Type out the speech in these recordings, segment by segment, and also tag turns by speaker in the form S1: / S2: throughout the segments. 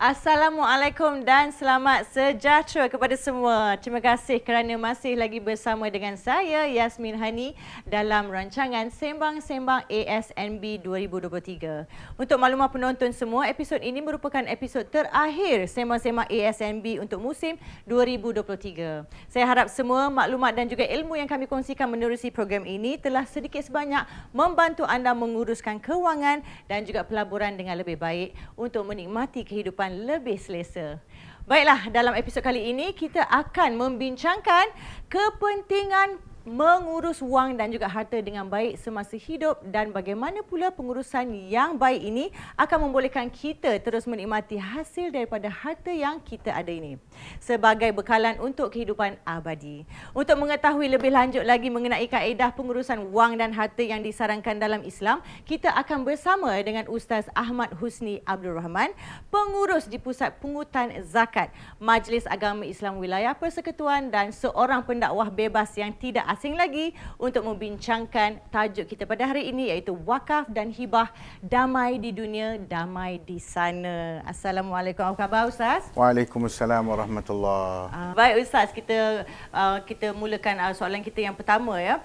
S1: Assalamualaikum dan selamat sejahtera kepada semua. Terima kasih kerana masih lagi bersama dengan saya, Yasmin Hani, dalam rancangan Sembang-Sembang ASNB 2023. Untuk maklumat penonton semua, episod ini merupakan episod terakhir Sembang-Sembang ASNB untuk musim 2023. Saya harap semua maklumat dan juga ilmu yang kami kongsikan menerusi program ini telah sedikit sebanyak membantu anda menguruskan kewangan dan juga pelaburan dengan lebih baik untuk menikmati kehidupan lebih selesa. Baiklah, dalam episod kali ini kita akan membincangkan kepentingan mengurus wang dan juga harta dengan baik semasa hidup dan bagaimana pula pengurusan yang baik ini akan membolehkan kita terus menikmati hasil daripada harta yang kita ada ini sebagai bekalan untuk kehidupan abadi. Untuk mengetahui lebih lanjut lagi mengenai kaedah pengurusan wang dan harta yang disarankan dalam Islam, kita akan bersama dengan Ustaz Ahmad Husni Abdul Rahman, pengurus di Pusat Pungutan Zakat Majlis Agama Islam Wilayah Persekutuan dan seorang pendakwah bebas yang tidak asing lagi untuk membincangkan tajuk kita pada hari ini, iaitu wakaf dan hibah, damai di dunia, damai di sana. Assalamualaikum. Apa khabar Ustaz?
S2: Waalaikumsalam warahmatullahi.
S1: Baik Ustaz, kita mulakan soalan kita yang pertama ya.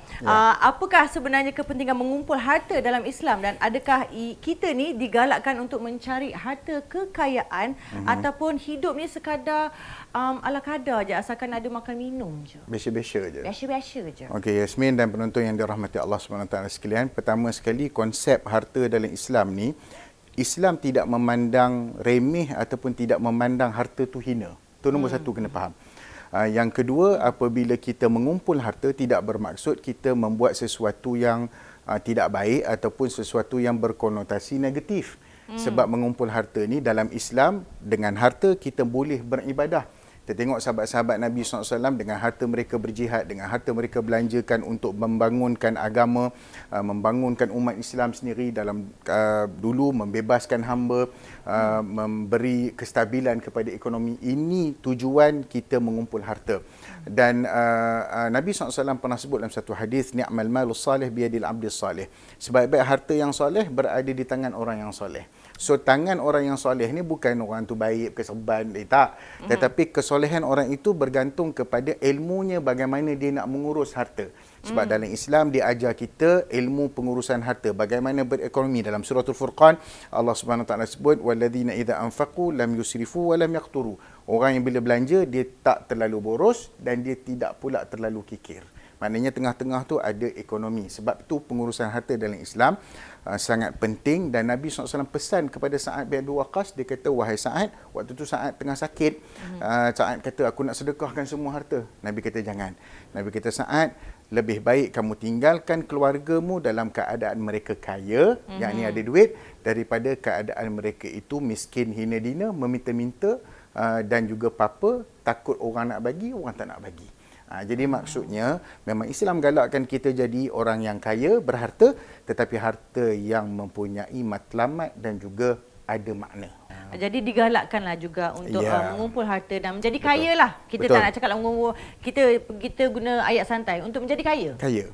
S1: Apakah sebenarnya kepentingan mengumpul harta dalam Islam dan adakah kita ni digalakkan untuk mencari harta kekayaan ataupun hidup ni sekadar ala kadar je, asalkan ada makan minum je?
S2: Biasa-biasa je.
S1: Biasa-biasa je.
S2: Okey, Yasmin dan penonton yang dirahmati Allah SWT sekalian, pertama sekali konsep harta dalam Islam ni, Islam tidak memandang remeh ataupun tidak memandang harta tu hina. Itu nombor satu kena faham. Yang kedua, apabila kita mengumpul harta tidak bermaksud kita membuat sesuatu yang tidak baik ataupun sesuatu yang berkonotasi negatif. Sebab mengumpul harta ni dalam Islam, dengan harta kita boleh beribadah. Kita tengok sahabat-sahabat Nabi SAW dengan harta mereka berjihad, dengan harta mereka belanjakan untuk membangunkan agama, membangunkan umat Islam sendiri dalam dulu membebaskan hamba, memberi kestabilan kepada ekonomi. Ini tujuan kita mengumpul harta. Dan Nabi SAW pernah sebut dalam satu hadis, ni'mal malus salih biyadil abdis salih. Sebaik-baik harta yang soleh berada di tangan orang yang soleh. So tangan orang yang soleh ni bukan orang tu baik, keserban, tak. Tetapi kesolehan orang itu bergantung kepada ilmunya bagaimana dia nak mengurus harta. Sebab dalam Islam dia ajar kita ilmu pengurusan harta, bagaimana berekonomi. Dalam suratul Furqan Allah Subhanahu Wa Taala sebut walladzina idza anfaqu lam yusrifu wa lam yaqturu. Orang yang bila belanja dia tak terlalu boros dan dia tidak pula terlalu kikir. Maknanya tengah-tengah tu ada ekonomi. Sebab itu pengurusan harta dalam Islam sangat penting. Dan Nabi SAW pesan kepada Sa'ad bin Abi Waqqas, dia kata, wahai Sa'ad, waktu tu Sa'ad tengah sakit, Sa'ad kata, aku nak sedekahkan semua harta. Nabi kata, jangan. Nabi kata, Sa'ad, lebih baik kamu tinggalkan keluargamu dalam keadaan mereka kaya, yakni ada duit, daripada keadaan mereka itu miskin, hina dina, meminta-minta, dan juga papa, takut orang nak bagi, orang tak nak bagi. Jadi maksudnya memang Islam galakkan kita jadi orang yang kaya, berharta, tetapi harta yang mempunyai matlamat dan juga ada makna.
S1: Jadi digalakkanlah juga untuk mengumpul harta dan menjadi kaya lah. Kita
S2: Betul.
S1: tak nak cakap mengumpul, kita guna ayat santai untuk menjadi kaya.
S2: Kaya.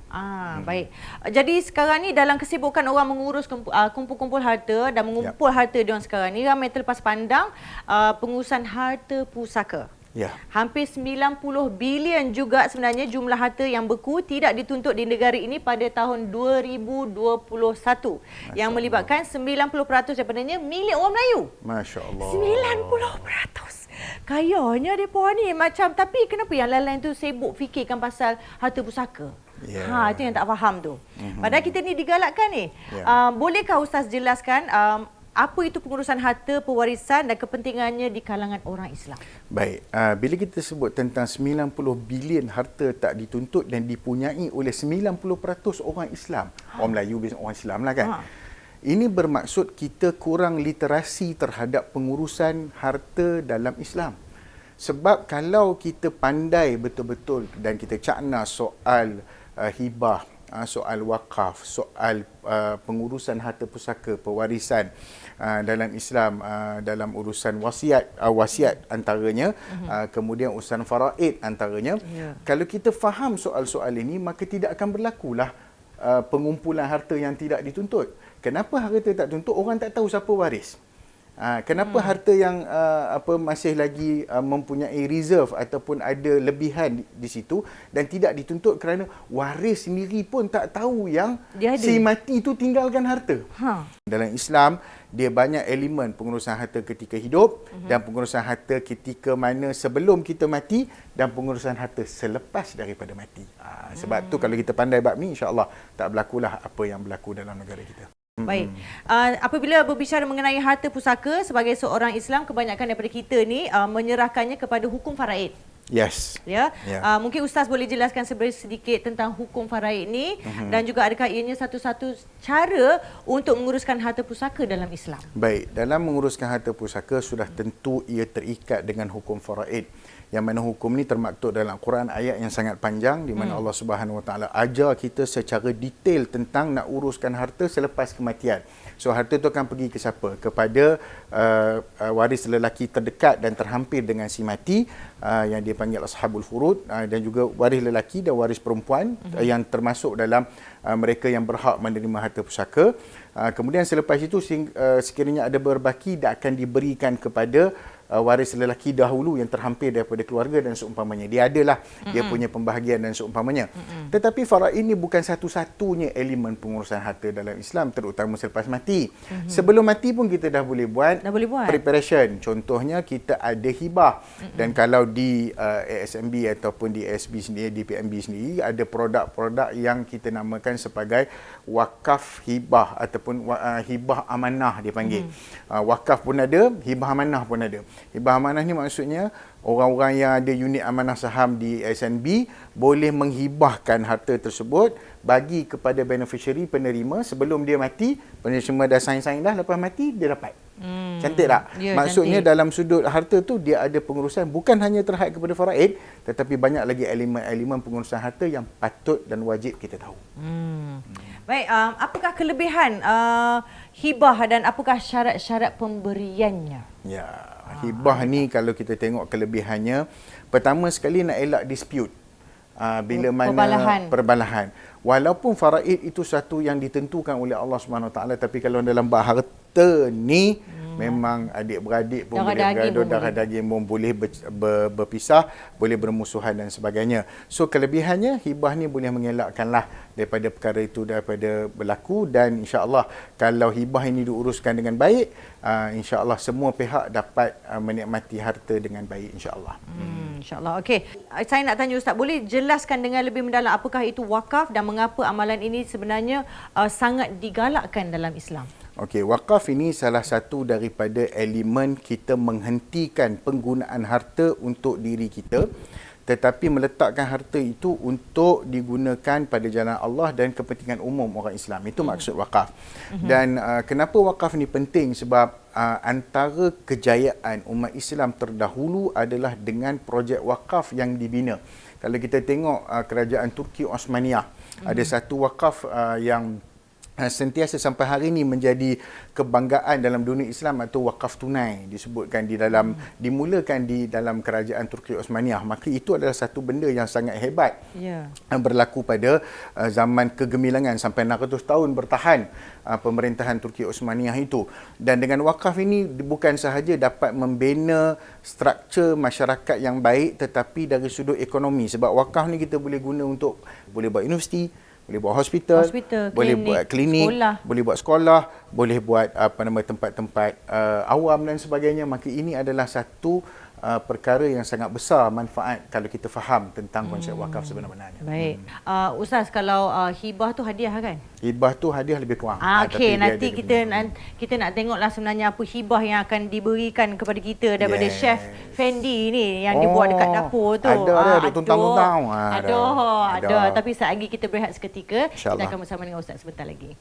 S1: Baik. Jadi sekarang ni dalam kesibukan orang mengurus kumpul-kumpul harta dan mengumpul harta diorang sekarang ni, ramai terlepas pandang pengurusan harta pusaka.
S2: Ya.
S1: Hampir 90 bilion juga sebenarnya jumlah harta yang beku tidak dituntut di negara ini pada tahun 2021 yang melibatkan 90% daripadanya milik orang Melayu.
S2: Masya Allah.
S1: 90%. Kayanya mereka ni macam, tapi kenapa yang lain-lain tu sibuk fikirkan pasal harta pusaka? Itu yang tak faham tu. Padahal kita ni digalakkan ni. Bolehkah Ustaz jelaskan apa itu pengurusan harta pewarisan dan kepentingannya di kalangan orang Islam?
S2: Baik, bila kita sebut tentang 90 bilion harta tak dituntut dan dipunyai oleh 90% orang Islam, orang Melayu, orang Islam lah kan. Ini bermaksud kita kurang literasi terhadap pengurusan harta dalam Islam. Sebab kalau kita pandai betul-betul dan kita cakna soal hibah, soal wakaf, soal pengurusan harta pusaka, pewarisan dalam Islam, dalam urusan wasiat antaranya, kemudian urusan faraid antaranya. Kalau kita faham soal-soal ini, maka tidak akan berlakulah pengumpulan harta yang tidak dituntut. Kenapa harta tak dituntut? Orang tak tahu siapa waris. Kenapa harta yang masih lagi mempunyai reserve ataupun ada lebihan di situ dan tidak dituntut kerana waris sendiri pun tak tahu yang si mati itu tinggalkan harta. Dalam Islam, dia banyak elemen pengurusan harta ketika hidup dan pengurusan harta ketika mana sebelum kita mati dan pengurusan harta selepas daripada mati. Sebab tu kalau kita pandai bab ni, insya-Allah tak berlakulah apa yang berlaku dalam negara kita.
S1: Baik. Apabila berbicara mengenai harta pusaka, sebagai seorang Islam, kebanyakan daripada kita ni menyerahkannya kepada hukum faraid.
S2: Yes.
S1: Ya. Mungkin Ustaz boleh jelaskan sedikit tentang hukum faraid ni dan juga adakah ianya satu-satu cara untuk menguruskan harta pusaka dalam Islam?
S2: Baik, dalam menguruskan harta pusaka sudah tentu ia terikat dengan hukum faraid. Yang mana hukum ni termaktub dalam Quran, ayat yang sangat panjang di mana Allah Subhanahu Wa Taala ajar kita secara detail tentang nak uruskan harta selepas kematian. So harta tu akan pergi ke siapa? Kepada waris lelaki terdekat dan terhampir dengan si mati, yang dia panggil ashabul furud, dan juga waris lelaki dan waris perempuan yang termasuk dalam mereka yang berhak menerima harta pusaka. Kemudian selepas itu sekiranya ada berbaki, dia akan diberikan kepada waris lelaki dahulu yang terhampir daripada keluarga dan seumpamanya. Dia adalah dia punya pembahagian dan seumpamanya. Tetapi faraid ini bukan satu-satunya elemen pengurusan harta dalam Islam, terutama selepas mati. Sebelum mati pun kita dah boleh buat preparation. Contohnya kita ada hibah. Dan kalau di ASNB ataupun di ASB sendiri, di PMB sendiri, ada produk-produk yang kita namakan sebagai wakaf hibah ataupun hibah amanah dia panggil. Wakaf pun ada, hibah amanah pun ada. Hibah amanah ni maksudnya orang-orang yang ada unit amanah saham di SNB boleh menghibahkan harta tersebut bagi kepada beneficiary penerima sebelum dia mati. Penerima dah sign-sign dah, lepas mati dia dapat. Cantik tak?
S1: Ya,
S2: maksudnya
S1: cantik.
S2: dalam sudut harta tu dia ada pengurusan bukan hanya terhad kepada faraid, tetapi banyak lagi elemen-elemen pengurusan harta yang patut dan wajib kita tahu.
S1: Baik, apakah kelebihan hibah dan apakah syarat-syarat pemberiannya?
S2: Ya, hibah ni kalau kita tengok kelebihannya, pertama sekali nak elak dispute. Bila mana perbalahan. Walaupun faraid itu satu yang ditentukan oleh Allah Subhanahu Taala, tapi kalau dalam bab harta ni memang adik-beradik pun boleh bergaduh, darah daging pun boleh berpisah, boleh bermusuhan dan sebagainya. So kelebihannya, hibah ni boleh mengelakkanlah daripada perkara itu daripada berlaku, dan insya-Allah kalau hibah ini diuruskan dengan baik, insya-Allah semua pihak dapat menikmati harta dengan baik, insya-Allah.
S1: InsyaAllah. Okey, saya nak tanya Ustaz, boleh jelaskan dengan lebih mendalam apakah itu wakaf dan mengapa amalan ini sebenarnya sangat digalakkan dalam Islam?
S2: Okey, wakaf ini salah satu daripada elemen kita menghentikan penggunaan harta untuk diri kita, tetapi meletakkan harta itu untuk digunakan pada jalan Allah dan kepentingan umum orang Islam. Itu maksud wakaf. Dan kenapa wakaf ni penting? Sebab antara kejayaan umat Islam terdahulu adalah dengan projek wakaf yang dibina. Kalau kita tengok kerajaan Turki Osmaniyah, ada satu wakaf yang sentiasa sampai hari ini menjadi kebanggaan dalam dunia Islam, atau wakaf tunai disebutkan dimulakan di dalam kerajaan Turki Osmaniyah. Maka itu adalah satu benda yang sangat hebat yang berlaku pada zaman kegemilangan sampai 600 tahun bertahan pemerintahan Turki Osmaniyah itu. Dan dengan wakaf ini bukan sahaja dapat membina struktur masyarakat yang baik, tetapi dari sudut ekonomi, sebab wakaf ni kita boleh guna untuk boleh buat universiti, boleh buat hospital, boleh buat klinik, boleh buat sekolah, boleh buat tempat-tempat awam dan sebagainya. Maka ini adalah satu perkara yang sangat besar manfaat kalau kita faham tentang konsep wakaf sebenarnya.
S1: Baik. Ustaz, kalau hibah tu hadiah kan?
S2: Hibah tu hadiah lebih kurang.
S1: Okey, nanti kita nak tengoklah sebenarnya apa hibah yang akan diberikan kepada kita daripada Chef Fendi ni yang dia buat dekat dapur tu.
S2: Ada tuntang-tuntang.
S1: Ada. Tapi saat lagi kita berehat seketika. Kita akan bersama dengan Ustaz sebentar lagi.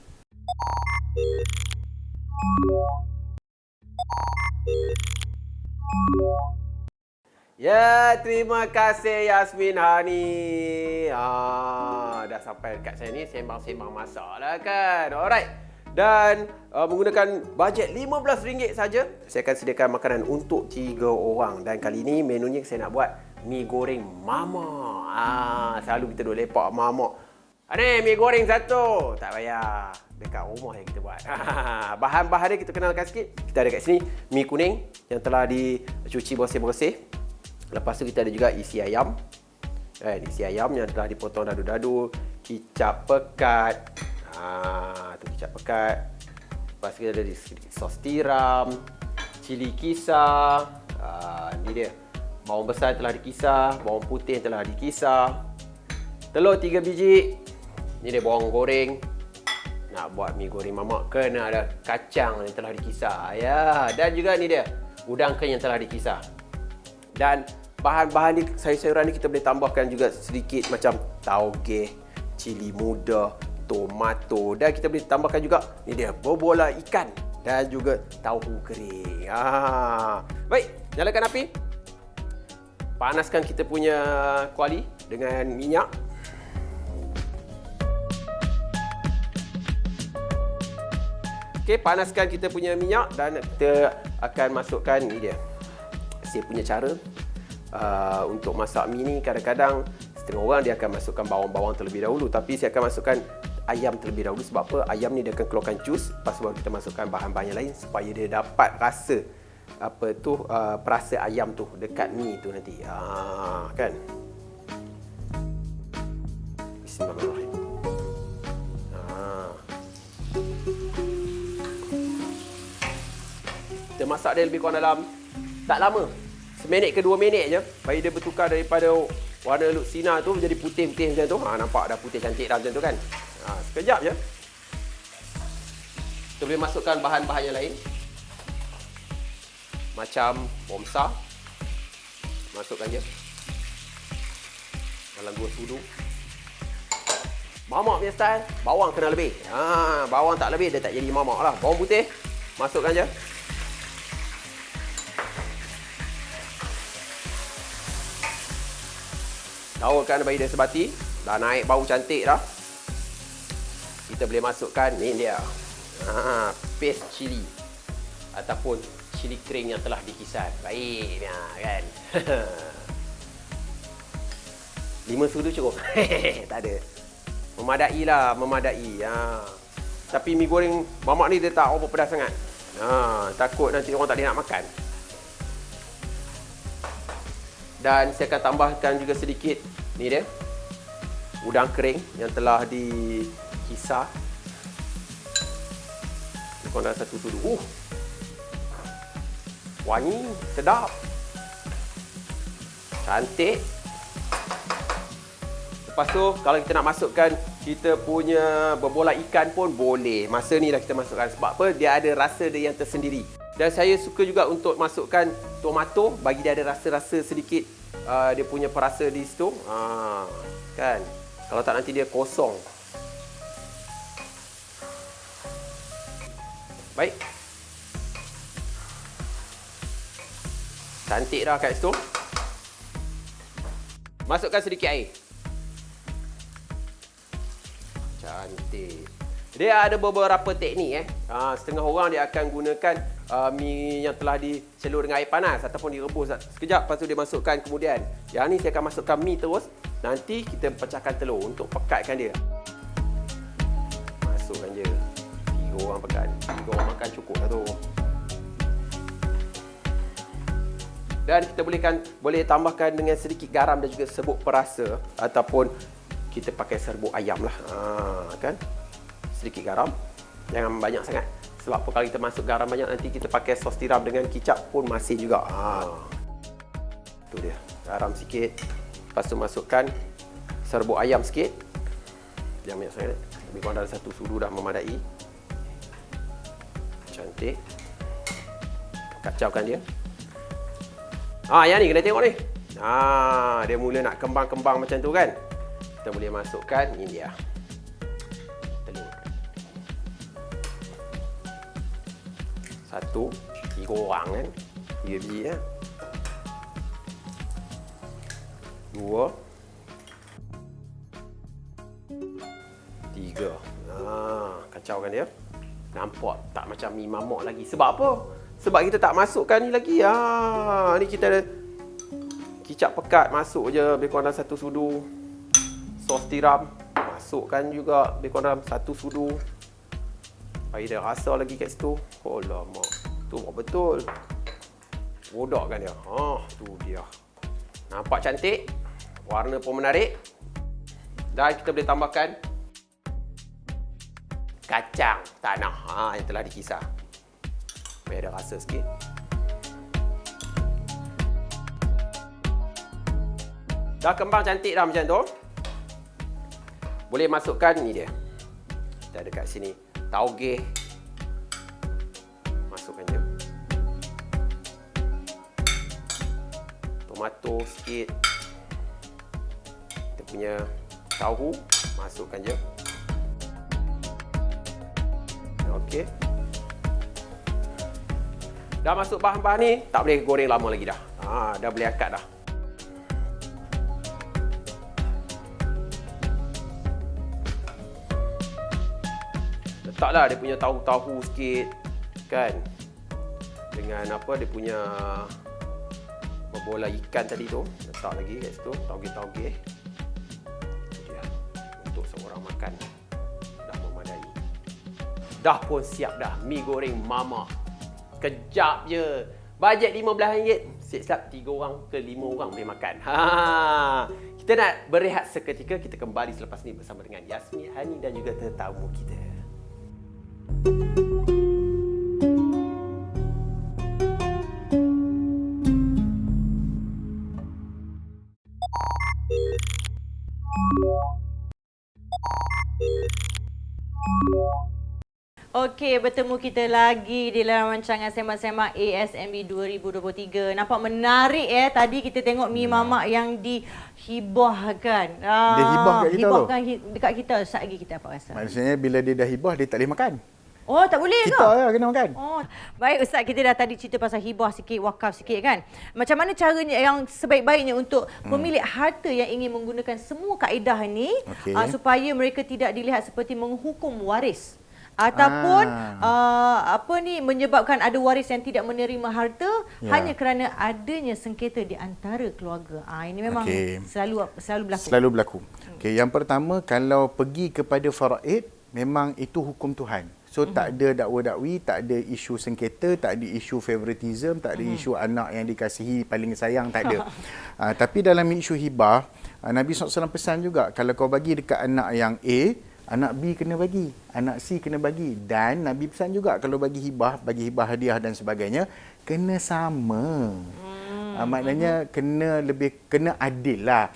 S3: Ya, terima kasih Yasmin Hani. Dah sampai dekat saya ni, sembang-sembang masak lah kan. Alright. Dan menggunakan bajet RM15 saja, saya akan sediakan makanan untuk 3 orang. Dan kali ini menunya saya nak buat mi goreng mama. Selalu kita duk lepak mama. Ni mi goreng satu. Tak payah. dekat rumah yang kita buat. Bahan-bahan dia kita kenalkan sikit. Kita ada kat sini mi kuning yang telah dicuci bersih-bersih. Lepas tu kita ada juga isi ayam. Isi ayam yang telah dipotong dadu-dadu, kicap pekat. Tu kicap pekat. Lepas tu kita ada sedikit sos tiram, cili kisar. Ni dia. Bawang besar telah dikisar, bawang putih telah dikisar. Telur 3 biji. Ni dia bawang goreng. Nak buat mi goreng mamak kena ada kacang yang telah dikisar. Ya, dan juga ni dia udang kering yang telah dikisar. Dan bahan-bahan ni, sayur-sayuran ni kita boleh tambahkan juga sedikit macam tauge, cili muda, tomato, dan kita boleh tambahkan juga ni dia bola ikan dan juga tahu kering. Baik, nyalakan api. Panaskan kita punya kuali dengan minyak. Okey, panaskan kita punya minyak dan kita akan masukkan ni dia. Saya punya cara untuk masak mi ni, kadang-kadang setengah orang dia akan masukkan bawang-bawang terlebih dahulu, tapi saya akan masukkan ayam terlebih dahulu. Sebab apa? Ayam ni dia akan keluarkan jus, lepas baru kita masukkan bahan-bahan yang lain supaya dia dapat rasa perasa ayam tu dekat mi tu nanti. Kan? Bismillahirrahmanirrahim. Kita masak dia lebih kurang dalam tak lama, 1 minit ke 2 minit je, bagi dia bertukar daripada warna lutsina tu menjadi putih-putih macam tu. Nampak dah putih cantik dah macam tu kan. Sekejap je. Kita boleh masukkan bahan-bahan yang lain. Macam bawang besar. Masukkan je dalam 2 sudu. Mamak punya style, bawang kena lebih. Bawang tak lebih dia tak jadi mamak lah. Bawang putih masukkan je. Daunkan bagi dia sebati. Dah naik bau cantik dah. Kita boleh masukkan ni dia. Paste cili ataupun cili kering yang telah dikisar. Baik kan. 5 sudu cukup. Tak ada. Memadai lah, memadai. Tapi mi goreng mamak ni dia tak apa pedas sangat. Takut nanti orang tak boleh nak makan. Dan saya akan tambahkan juga sedikit ni dia udang kering yang telah dikisar. Kurang dalam 1 sudu. Wangi, sedap, cantik. Lepas tu kalau kita nak masukkan kita punya berbola ikan pun boleh. Masa ni dah kita masukkan. Sebab apa? Dia ada rasa dia yang tersendiri. Dan saya suka juga untuk masukkan tomato, bagi dia ada rasa-rasa sedikit dia punya perasa di situ. Kan? Kalau tak nanti dia kosong. Baik. Cantik dah kat situ. Masukkan sedikit air. Cantik. Dia ada beberapa teknik. Setengah orang dia akan gunakan mi yang telah dicelur dengan air panas ataupun direbus sekejap, lepas tu dia masukkan kemudian. Yang ni saya akan masukkan mi terus. Nanti kita pecahkan telur untuk pekatkan dia. Masukkan je. 3 orang pekat. 3 orang makan cukup dah tu. Dan kita boleh tambahkan dengan sedikit garam dan juga serbuk perasa, ataupun kita pakai serbuk ayam lah. Kan? Sedikit garam. Jangan banyak sangat. Sebab apa, kalau kita masuk garam banyak nanti kita pakai sos tiram dengan kicap pun masih juga. Tu dia. Garam sikit. Lepas tu masukkan serbuk ayam sikit. Jangan banyak sangat. Lebih kurang dalam 1 sudu dah memadai. Cantik. Kacaukan dia. Yang ni kena tengok ni. Dia mula nak kembang-kembang macam tu kan. Kita boleh masukkan ini dia. Telur. 1, 3 orang kan. 3 biji ya. 2, 3. Kacaukan dia. Nampak tak macam mi mamak lagi. Sebab apa? Sebab kita tak masukkan ni lagi. Ni kita ada kicap pekat, masuk je lebih kurang dalam 1 sudu. Sos tiram masukkan juga lebih kurang dalam 1 sudu. Supaya dia rasa lagi kat situ. Oh lama. Tu betul. Bodak kan dia. Tu dia. Nampak cantik. Warna pun menarik. Dan kita boleh tambahkan kacang tanah yang telah dikisar. Supaya ada rasa sikit. Dah kembang cantik dah macam tu. Boleh masukkan ni dia. Kita ada kat sini taugeh. Masukkan je. Tomato sikit. Kita punya tahu masukkan je. Okey. Dah masuk bahan-bahan ni, tak boleh goreng lama lagi dah. Dah boleh akad dah. Letaklah dia punya tahu-tahu sikit kan. Dengan apa dia punya bola ikan tadi tu, letak lagi kat situ, taugeh-taugeh. Ya, untuk seorang makan dah memadai. Dah pun siap dah mi goreng mama. Kejap je. Bajet RM15. Siap-siap 3 orang ke 5 orang boleh makan. Kita nak berehat seketika. Kita kembali selepas ni bersama dengan Yasmin, Hani dan juga tetamu kita.
S1: Okey, bertemu kita lagi di dalam rancangan Sembang-Sembang ASNB 2023. Nampak menarik Tadi kita tengok mi mamak yang dihibahkan.
S2: Dia hibah kat kita
S1: hibahkan dekat kita. Sekejap lagi kita apa rasa?
S2: Maksudnya bila dia dah hibah, dia tak boleh makan.
S1: Oh, tak boleh ke?
S2: Kita lah kena makan.
S1: Oh, baik Ustaz, kita dah tadi cerita pasal hibah sikit, wakaf sikit kan. Macam mana caranya yang sebaik-baiknya untuk pemilik harta yang ingin menggunakan semua kaedah ni supaya mereka tidak dilihat seperti menghukum waris ataupun menyebabkan ada waris yang tidak menerima harta hanya kerana adanya sengketa di antara keluarga. Ini memang selalu berlaku.
S2: Selalu berlaku. Okey, yang pertama, kalau pergi kepada faraid, memang itu hukum Tuhan. So tak ada dakwa-dakwi, tak ada isu sengketa, tak ada isu favoritism, tak ada isu anak yang dikasihi paling sayang, tak ada. Tapi dalam isu hibah, Nabi SAW pesan juga, kalau kau bagi dekat anak yang A, anak B kena bagi, anak C kena bagi. Dan Nabi pesan juga kalau bagi hibah hadiah dan sebagainya, kena sama. Maknanya kena adil lah.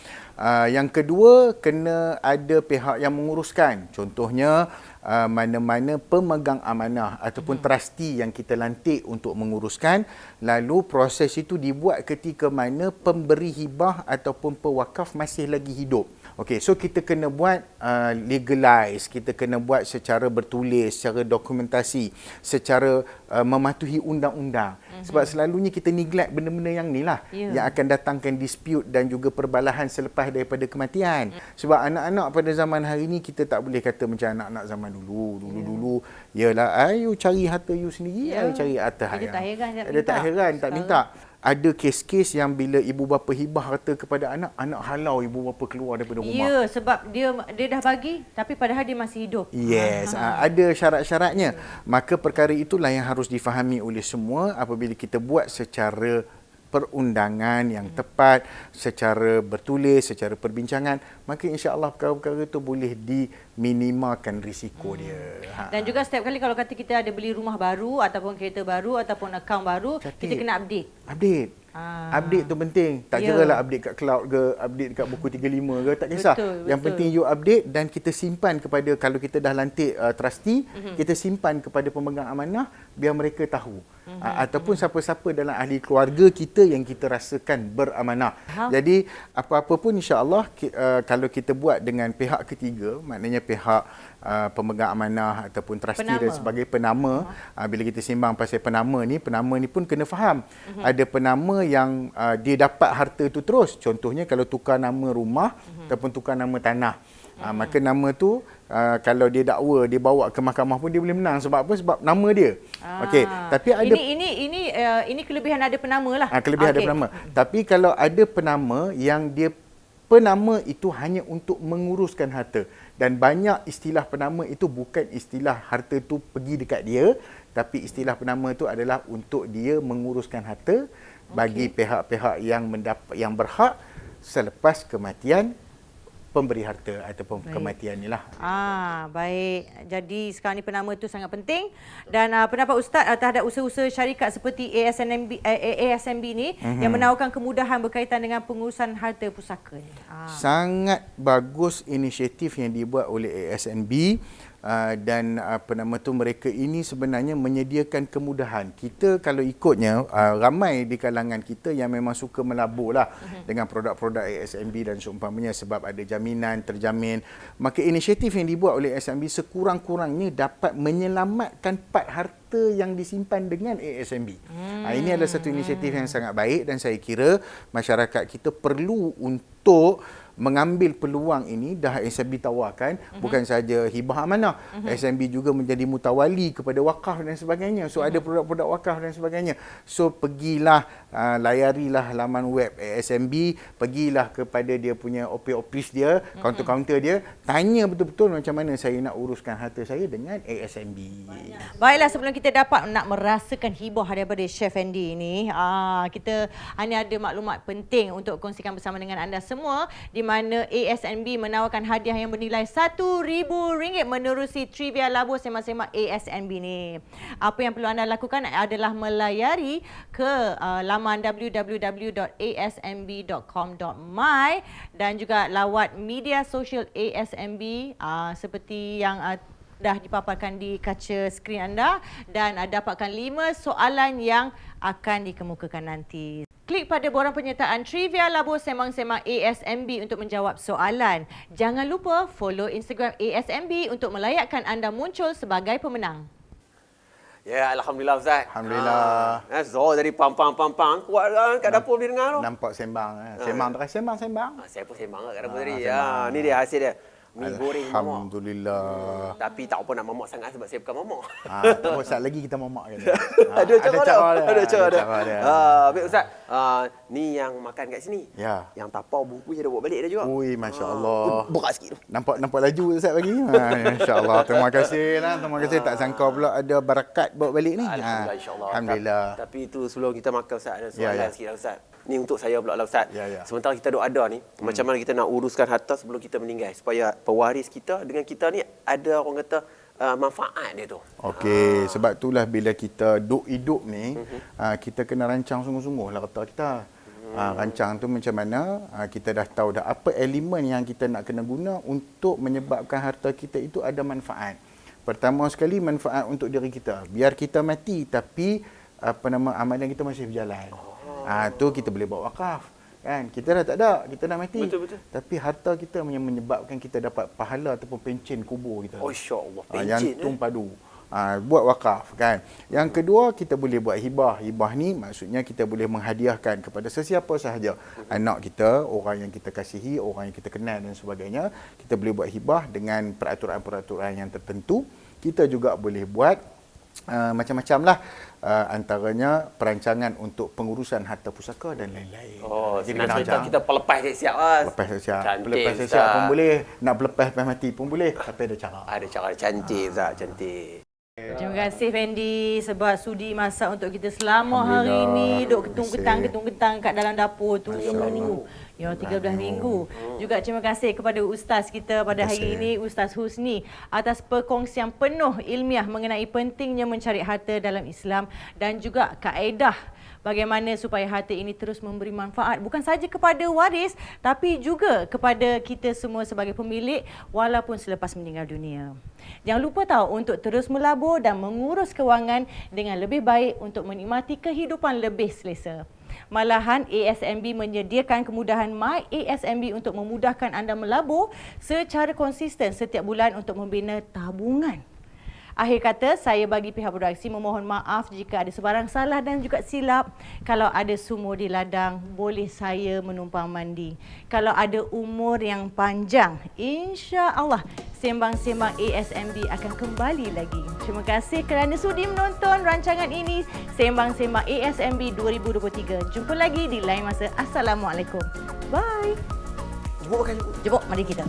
S2: Yang kedua, kena ada pihak yang menguruskan. Contohnya, mana-mana pemegang amanah ataupun trustee yang kita lantik untuk menguruskan, lalu proses itu dibuat ketika mana pemberi hibah ataupun pewakaf masih lagi hidup. Okey, so kita kena buat legalize, kita kena buat secara bertulis, secara dokumentasi, secara mematuhi undang-undang. Sebab selalunya kita neglect benda-benda yang ni lah, yang akan datangkan dispute dan juga perbalahan selepas daripada kematian. Sebab anak-anak pada zaman hari ni kita tak boleh kata macam anak-anak zaman dulu. Yalah, you cari harta you sendiri, you cari harta
S1: Dia tak heran,
S2: dia tak heran, tak minta. Ada kes-kes yang bila ibu bapa hibah harta kepada anak, anak halau ibu bapa keluar daripada rumah.
S1: Ya, sebab dia dah bagi tapi padahal dia masih hidup.
S2: Yes, ada syarat-syaratnya. Maka perkara itulah yang harus difahami oleh semua apabila kita buat secara perundangan yang tepat, secara bertulis, secara perbincangan, maka insya-Allah perkara-perkara itu boleh diminimalkan risiko dia.
S1: Dan juga setiap kali kalau kata kita ada beli rumah baru ataupun kereta baru ataupun akaun baru, kita kena update.
S2: Update tu penting. Tak kira lah update kat cloud ke, update dekat buku 35 ke, tak kisah. Yang penting you update dan kita simpan kepada, kalau kita dah lantik trustee, kita simpan kepada pemegang amanah biar mereka tahu. Ataupun siapa-siapa dalam ahli keluarga kita yang kita rasakan beramanah. Jadi apa-apa pun insya-Allah kalau kita buat dengan pihak ketiga, maknanya pihak pemegang amanah ataupun trustee dan sebagai penama, bila kita sembang pasal penama ni pun kena faham. Ada penama yang dia dapat harta tu terus. Contohnya kalau tukar nama rumah ataupun tukar nama tanah. Maka nama tu kalau dia dakwa, dia bawa ke mahkamah pun dia boleh menang. Sebab apa? Sebab nama dia. Okey, tapi ada
S1: ini kelebihan ada penama lah.
S2: Kelebihan ada penama. Tapi kalau ada penama yang dia penama itu hanya untuk menguruskan harta. Dan banyak istilah penama itu bukan istilah harta tu pergi dekat dia, tapi istilah penama itu adalah untuk dia menguruskan harta bagi pihak-pihak yang berhak selepas kematian pemberi harta ataupun kematian ni lah.
S1: Baik. Jadi sekarang ni penama itu sangat penting. Dan pendapat Ustaz terhadap usaha-usaha syarikat seperti ASNB ni yang menawarkan kemudahan berkaitan dengan pengurusan harta pusaka ni.
S2: Sangat bagus inisiatif yang dibuat oleh ASNB. Dan mereka ini sebenarnya menyediakan kemudahan. Kita kalau ikutnya ramai di kalangan kita yang memang suka melabur lah dengan produk-produk ASNB dan seumpamanya sebab ada jaminan terjamin. Maka inisiatif yang dibuat oleh ASNB sekurang-kurangnya dapat menyelamatkan part harta yang disimpan dengan ASNB. Ini adalah satu inisiatif yang sangat baik dan saya kira masyarakat kita perlu untuk mengambil peluang ini. Dah SNB tawarkan, bukan saja hibah amanah, SNB juga menjadi mutawali kepada wakaf dan sebagainya. So ada produk-produk wakaf dan sebagainya. So pergilah, layarilah laman web SNB, pergilah kepada dia punya office dia, kaunter-kaunter dia, tanya betul-betul macam mana saya nak uruskan harta saya dengan ASNB.
S1: Baiklah, sebelum kita dapat nak merasakan hibah daripada Chef Andy ni, kita hanya ada maklumat penting untuk kongsikan bersama dengan anda semua, di mana ASNB menawarkan hadiah yang bernilai RM1,000 menerusi trivia labo sembang-sembang ASNB ni. Apa yang perlu anda lakukan adalah melayari ke laman www.asnb.com.my dan juga lawat media sosial ASNB seperti yang dah dipaparkan di kaca skrin anda, dan dapatkan 5 soalan yang akan dikemukakan nanti. Klik pada borang penyertaan Trivia Labo Sembang-Sembang ASNB untuk menjawab soalan. Jangan lupa follow Instagram ASNB untuk melayakkan anda muncul sebagai pemenang.
S3: Ya, Alhamdulillah Ustaz.
S2: Alhamdulillah.
S3: Zor tadi pam kuat kan kat dapur boleh dengar tu.
S2: Nampak sembang. Sembang.
S3: Saya pun sembang kat dapur tadi. Ni dia hasil dia. Mi goreng mamak.
S2: Alhamdulillah.
S3: Tapi tak apa nak mamak sangat sebab saya bukan mamak.
S2: Tunggu saat lagi kita mamak kan.
S3: Ada cara dia. Baik Ustaz. Ni yang makan kat sini.
S2: Ya.
S3: Yang tapau bungkus dah bawa balik dah juga.
S2: Ui, masya-Allah.
S3: Berat sikit tu.
S2: Nampak laju Ustaz bagi. Insya-Allah. Terima kasih lah. Terima kasih, tak sangka pula ada barakat bawa balik ni.
S3: Alhamdulillah, insya-Allah.
S2: Alhamdulillah.
S3: Tapi itu sebelum kita makan Ustaz, ada soalan sikit lah Ustaz. Ni untuk saya pula lah Ustaz.
S2: Ya.
S3: Sementara kita duk ada ni, macam mana kita nak uruskan harta sebelum kita meninggal supaya pewaris kita dengan kita ni ada orang kata manfaat dia tu.
S2: Okey, sebab itulah bila kita duk hidup ni, kita kena rancang sungguh-sungguh lah harta kita. Rancang tu macam mana, kita dah tahu dah apa elemen yang kita nak kena guna untuk menyebabkan harta kita itu ada manfaat. Pertama sekali, manfaat untuk diri kita. Biar kita mati tapi amalan kita masih berjalan. Tu kita boleh buat wakaf. Kan? Kita dah tak ada, kita dah mati.
S3: Betul.
S2: Tapi harta kita yang menyebabkan kita dapat pahala ataupun pencen kubur kita.
S3: Oh, insya-Allah.
S2: Yang tumpadu. Buat wakaf kan. Yang kedua, kita boleh buat hibah. Hibah ni maksudnya kita boleh menghadiahkan kepada sesiapa sahaja. Anak kita, orang yang kita kasihi, orang yang kita kenal dan sebagainya. Kita boleh buat hibah dengan peraturan-peraturan yang tertentu. Kita juga boleh buat macam-macam lah, antaranya perancangan untuk pengurusan harta pusaka dan lain-lain.
S3: Jadi kita pelepas siap lah.
S2: Lepas siap pun boleh, nak berlepas mati pun boleh, tapi ada cara.
S3: Ada cara cantik Ustaz, cantik.
S1: Terima kasih Fendi sebab sudi masak untuk kita selama hari ini. Duk ketung-ketang kat dalam dapur tu. Ya, 13 minggu. Juga terima kasih kepada ustaz kita pada hari ini, Ustaz Husni, atas perkongsian penuh ilmiah mengenai pentingnya mencari harta dalam Islam dan juga kaedah bagaimana supaya harta ini terus memberi manfaat bukan saja kepada waris tapi juga kepada kita semua sebagai pemilik walaupun selepas meninggal dunia. Jangan lupa tahu untuk terus melabur dan mengurus kewangan dengan lebih baik untuk menikmati kehidupan lebih selesa. Malahan ASNB menyediakan kemudahan My ASNB untuk memudahkan anda melabur secara konsisten setiap bulan untuk membina tabungan. Akhir kata, saya bagi pihak produksi memohon maaf jika ada sebarang salah dan juga silap. Kalau ada sumur di ladang, boleh saya menumpang mandi. Kalau ada umur yang panjang, insya-Allah sembang-sembang ASNB akan kembali lagi. Terima kasih kerana sudi menonton rancangan ini, Sembang-Sembang ASNB 2023. Jumpa lagi di lain masa. Assalamualaikum. Bye.
S3: Jemput makan.
S1: Jemput, mari kita.